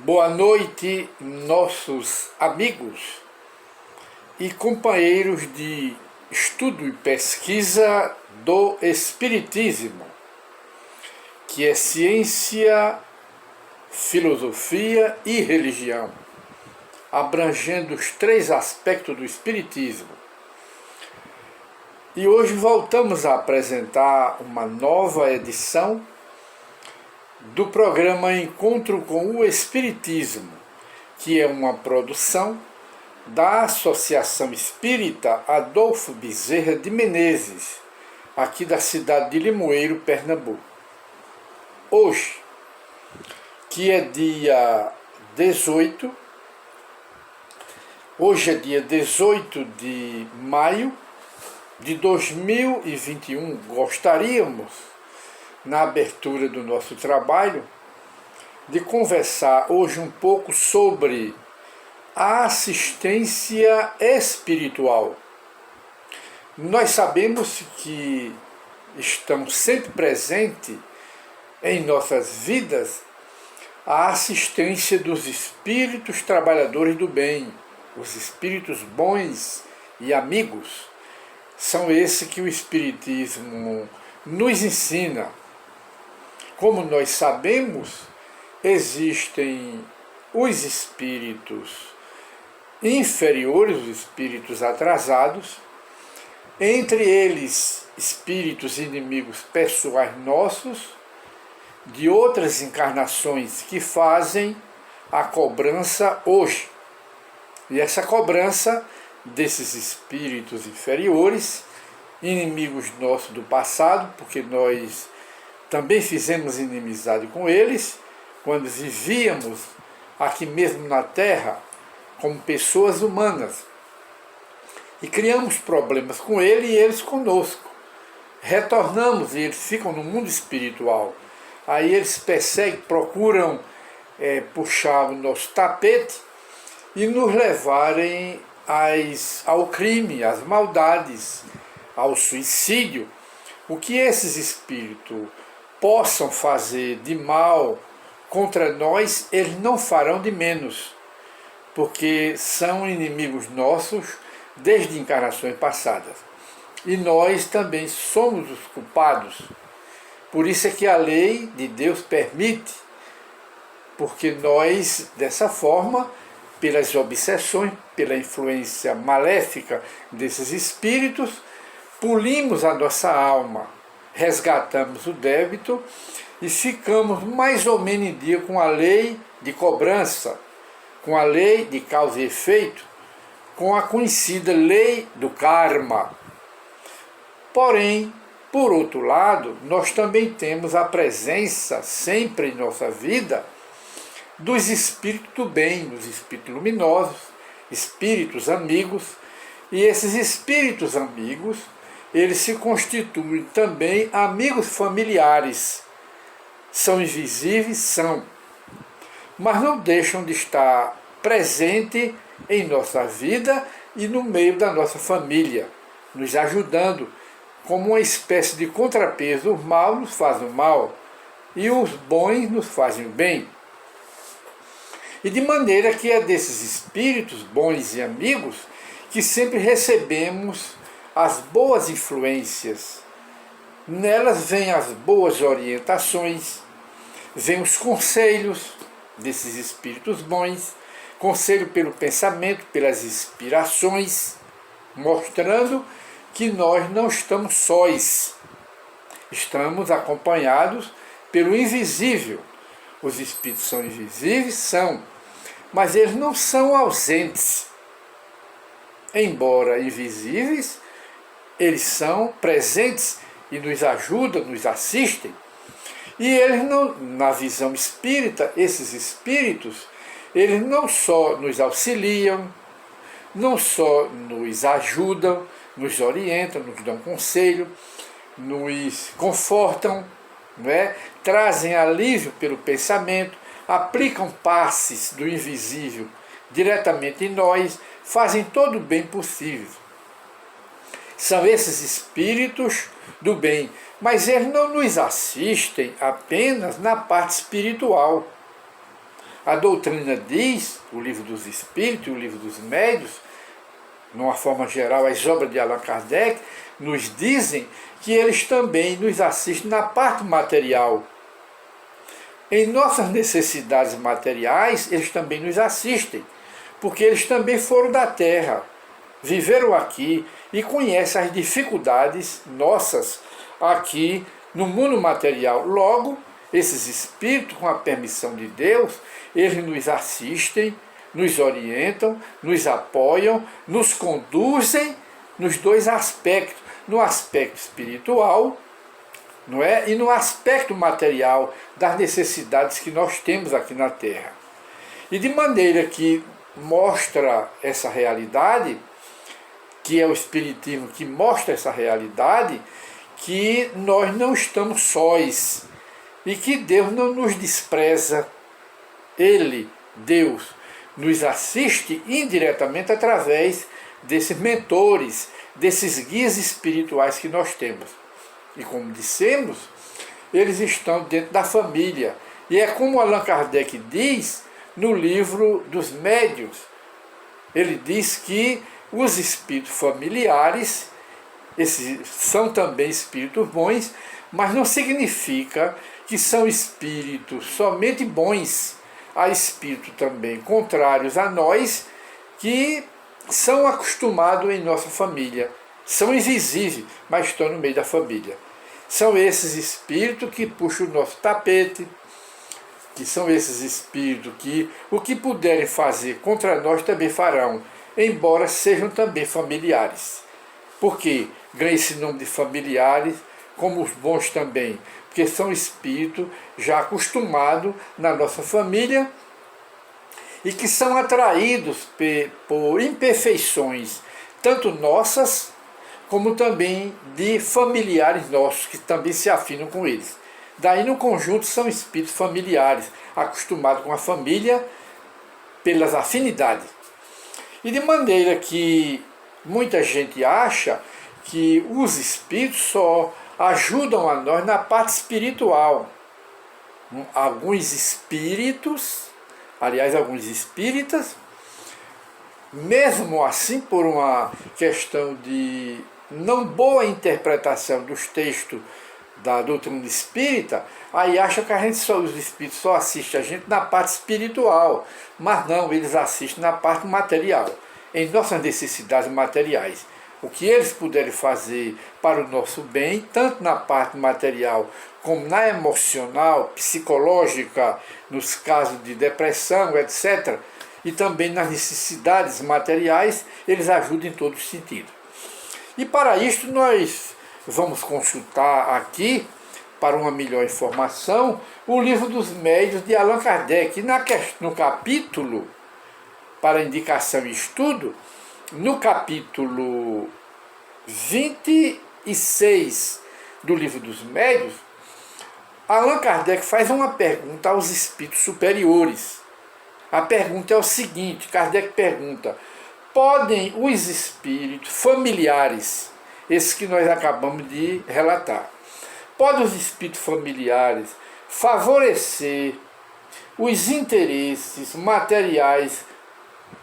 Boa noite, nossos amigos e companheiros de estudo e pesquisa do Espiritismo, que é ciência, filosofia e religião, abrangendo os três aspectos do Espiritismo. E hoje voltamos a apresentar uma nova edição do programa Encontro com o Espiritismo, que é uma produção da Associação Espírita Adolfo Bezerra de Menezes, aqui da cidade de Limoeiro, Pernambuco. Hoje, que é dia 18, hoje é dia 18 de maio de 2021, gostaríamos, na abertura do nosso trabalho, de conversar hoje um pouco sobre a assistência espiritual. Nós sabemos que estão sempre presentes em nossas vidas a assistência dos espíritos trabalhadores do bem, os espíritos bons e amigos. São esses que o Espiritismo nos ensina. Como nós sabemos, existem os espíritos inferiores, os espíritos atrasados, entre eles espíritos inimigos pessoais nossos, de outras encarnações que fazem a cobrança hoje. E essa cobrança desses espíritos inferiores, inimigos nossos do passado, porque nós também fizemos inimizade com eles, quando vivíamos aqui mesmo na Terra, como pessoas humanas. E criamos problemas com eles e eles conosco. Retornamos e eles ficam no mundo espiritual. Aí eles perseguem, procuram puxar o nosso tapete e nos levarem ao crime, às maldades, ao suicídio. O que esses espíritos possam fazer de mal contra nós, eles não farão de menos, porque são inimigos nossos desde encarnações passadas. E nós também somos os culpados. Por isso é que a lei de Deus permite, porque nós, dessa forma, pelas obsessões, pela influência maléfica desses espíritos, polimos a nossa alma, resgatamos o débito e ficamos mais ou menos em dia com a lei de cobrança, com a lei de causa e efeito, com a conhecida lei do karma. Porém, por outro lado, nós também temos a presença sempre em nossa vida dos espíritos do bem, dos espíritos luminosos, espíritos amigos, e esses espíritos amigos, eles se constituem também amigos familiares. São invisíveis, são, mas não deixam de estar presente em nossa vida e no meio da nossa família, nos ajudando como uma espécie de contrapeso. Os maus nos fazem o mal e os bons nos fazem o bem. E de maneira que é desses espíritos bons e amigos que sempre recebemos as boas influências. Nelas vêm as boas orientações, vêm os conselhos desses espíritos bons, conselho pelo pensamento, pelas inspirações, mostrando que nós não estamos sós, estamos acompanhados pelo invisível. Os espíritos são invisíveis? São, mas eles não são ausentes. Embora invisíveis, eles são presentes e nos ajudam, nos assistem. E eles não, na visão espírita, esses espíritos, eles não só nos auxiliam, não só nos ajudam, nos orientam, nos dão conselho, nos confortam, trazem alívio pelo pensamento, aplicam passes do invisível diretamente em nós, fazem todo o bem possível. São esses espíritos do bem, mas eles não nos assistem apenas na parte espiritual. A doutrina diz, o Livro dos Espíritos e o Livro dos Médiuns, numa forma geral, as obras de Allan Kardec, nos dizem que eles também nos assistem na parte material. Em nossas necessidades materiais, eles também nos assistem, porque eles também foram da Terra, viveram aqui e conhecem as dificuldades nossas aqui no mundo material. Logo, esses espíritos, com a permissão de Deus, eles nos assistem, nos orientam, nos apoiam, nos conduzem nos dois aspectos, no aspecto espiritual, não é? E no aspecto material das necessidades que nós temos aqui na Terra. E de maneira que mostra essa realidade, que é o Espiritismo que mostra essa realidade, que nós não estamos sós e que Deus não nos despreza. Ele, Deus, nos assiste indiretamente através desses mentores, desses guias espirituais que nós temos. E como dissemos, eles estão dentro da família. E é como Allan Kardec diz no Livro dos Médiuns. Ele diz que os espíritos familiares, esses são também espíritos bons, mas não significa que são espíritos somente bons. Há espíritos também contrários a nós, que são acostumados em nossa família. São invisíveis, mas estão no meio da família. São esses espíritos que puxam o nosso tapete, que são esses espíritos que o que puderem fazer contra nós também farão, embora sejam também familiares. Por quê? Ganha esse nome de familiares, como os bons também, porque são espíritos já acostumados na nossa família e que são atraídos por imperfeições, tanto nossas, como também de familiares nossos, que também se afinam com eles. Daí, no conjunto, são espíritos familiares, acostumados com a família pelas afinidades. E de maneira que muita gente acha que os espíritos só ajudam a nós na parte espiritual. Alguns espíritos, aliás, alguns espíritas, mesmo assim por uma questão de não boa interpretação dos textos da doutrina espírita, aí acham que os espíritos só assistem a gente na parte espiritual, mas não, eles assistem na parte material, em nossas necessidades materiais. O que eles puderem fazer para o nosso bem, tanto na parte material como na emocional, psicológica, nos casos de depressão, etc., e também nas necessidades materiais, eles ajudam em todos os sentidos. E para isto nós vamos consultar aqui, para uma melhor informação, o Livro dos Médiuns de Allan Kardec. No capítulo, para indicação e estudo, no capítulo 26 do Livro dos Médiuns, Allan Kardec faz uma pergunta aos espíritos superiores. A pergunta é o seguinte, Kardec pergunta: podem os espíritos familiares, esses que nós acabamos de relatar, podem os espíritos familiares favorecer os interesses materiais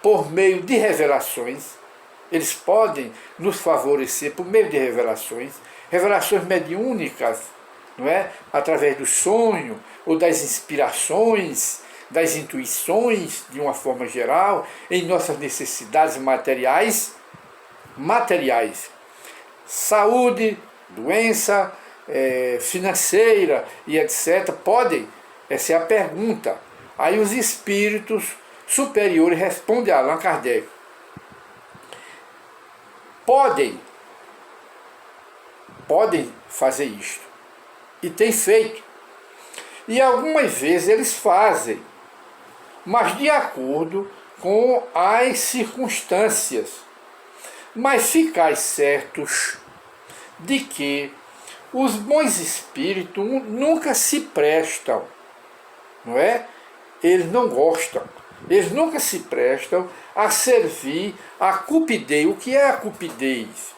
por meio de revelações? Eles podem nos favorecer por meio de revelações mediúnicas, não é? Através do sonho ou das inspirações, das intuições, de uma forma geral, em nossas necessidades materiais, saúde, doença, financeira e etc. Podem? Essa é a pergunta. Aí os espíritos superiores respondem a Allan Kardec: podem fazer isto. E tem feito. E algumas vezes eles fazem, mas de acordo com as circunstâncias. Mas ficai certos de que os bons espíritos nunca se prestam, não é? Eles não gostam, eles nunca se prestam a servir a cupidez. O que é a cupidez?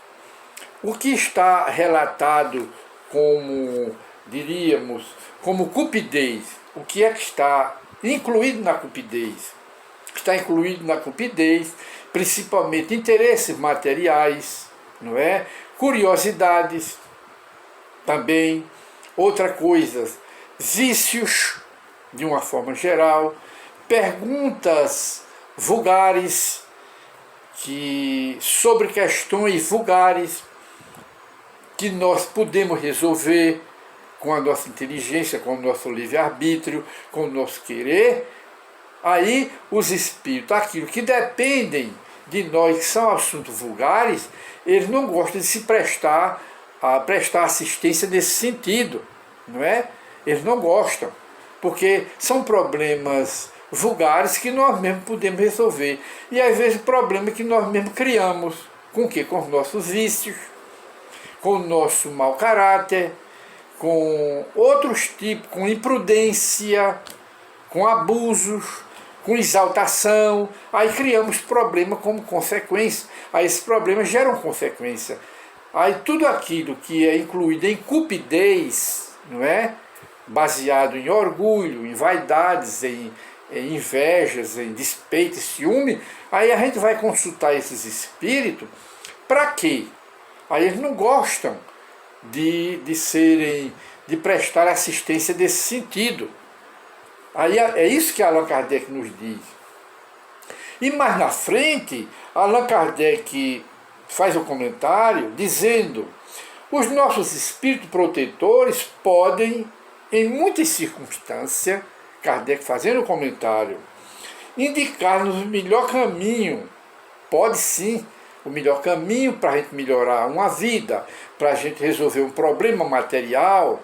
O que está relatado como, diríamos, como cupidez? O que é que está incluído na cupidez. Está incluído na cupidez, principalmente interesses materiais, não é? Curiosidades, também, outra coisa, vícios, de uma forma geral, perguntas vulgares, sobre questões vulgares, que nós podemos resolver com a nossa inteligência, com o nosso livre-arbítrio, com o nosso querer. Aí os espíritos, aquilo que dependem de nós, que são assuntos vulgares, eles não gostam de se prestar assistência nesse sentido, não é? Eles não gostam, porque são problemas vulgares que nós mesmos podemos resolver. E às vezes problemas que nós mesmos criamos. Com o quê? Com os nossos vícios, com o nosso mau caráter, com outros tipos, com imprudência, com abusos, com exaltação. Aí criamos problemas como consequência. Aí esses problemas geram consequência. Aí tudo aquilo que é incluído em cupidez, não é? Baseado em orgulho, em vaidades, em invejas, em despeito e ciúme, aí a gente vai consultar esses espíritos para quê? Aí eles não gostam de prestar assistência desse sentido. Aí é isso que Allan Kardec nos diz. E mais na frente, Allan Kardec faz um comentário dizendo: os nossos espíritos protetores podem, em muitas circunstâncias, Kardec fazendo um comentário, indicar-nos o melhor caminho. Pode sim, o melhor caminho para a gente melhorar uma vida, para a gente resolver um problema material,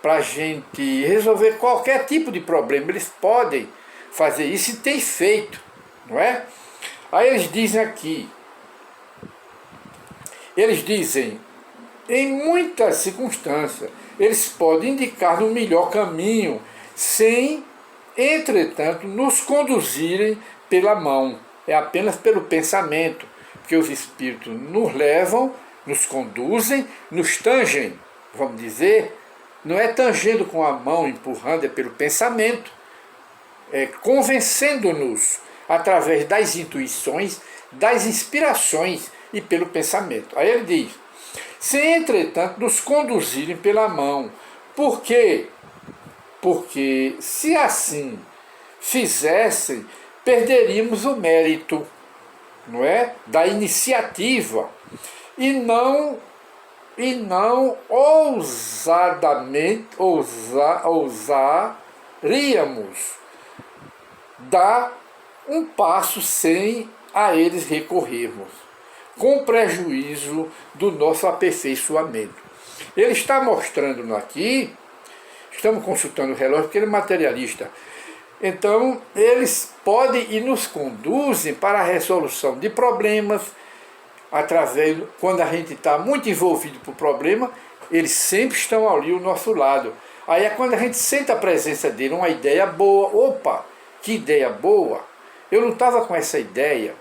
para a gente resolver qualquer tipo de problema. Eles podem fazer isso e têm feito, não é? Aí eles dizem aqui, em muitas circunstâncias, eles podem indicar no melhor caminho, sem, entretanto, nos conduzirem pela mão. É apenas pelo pensamento, que os espíritos nos levam, nos conduzem, nos tangem, vamos dizer. Não é tangendo com a mão, empurrando, é pelo pensamento, convencendo-nos através das intuições, das inspirações e pelo pensamento. Aí ele diz: se entretanto nos conduzirem pela mão. Por quê? Porque se assim fizessem, perderíamos o mérito, não é? Da iniciativa, e não ousaríamos dar um passo sem a eles recorrermos, com prejuízo do nosso aperfeiçoamento. Ele está mostrando aqui, estamos consultando o relógio porque ele é materialista, então eles podem e nos conduzem para a resolução de problemas, através, quando a gente está muito envolvido por problema, eles sempre estão ali ao nosso lado. Aí é quando a gente sente a presença dele, uma ideia boa, opa, que ideia boa, eu não estava com essa ideia.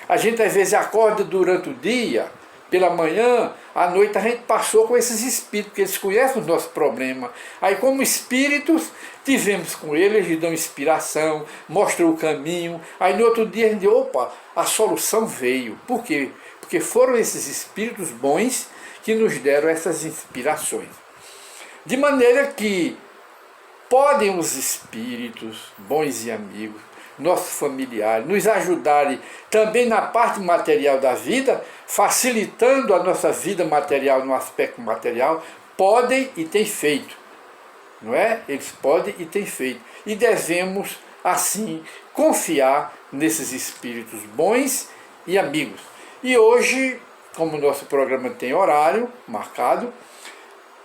A gente às vezes acorda durante o dia, pela manhã, à noite a gente passou com esses espíritos, porque eles conhecem o nosso problema. Aí como espíritos, tivemos com eles, eles dão inspiração, mostram o caminho. Aí no outro dia a gente diz, opa, a solução veio. Por quê? Porque foram esses espíritos bons que nos deram essas inspirações. De maneira que podem os espíritos bons e amigos, nossos familiares, nos ajudarem também na parte material da vida, facilitando a nossa vida material no aspecto material, podem e têm feito, não é? Eles podem e têm feito. E devemos, assim, confiar nesses espíritos bons e amigos. E hoje, como o nosso programa tem horário marcado,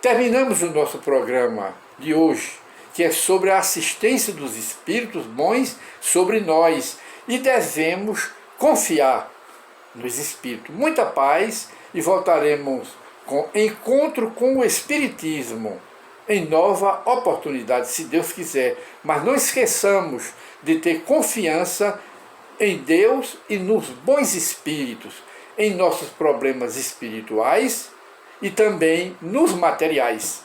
terminamos o nosso programa de hoje, que é sobre a assistência dos espíritos bons sobre nós, e devemos confiar nos espíritos. Muita paz, e voltaremos com encontro com o Espiritismo em nova oportunidade, se Deus quiser. Mas não esqueçamos de ter confiança em Deus e nos bons espíritos, em nossos problemas espirituais e também nos materiais.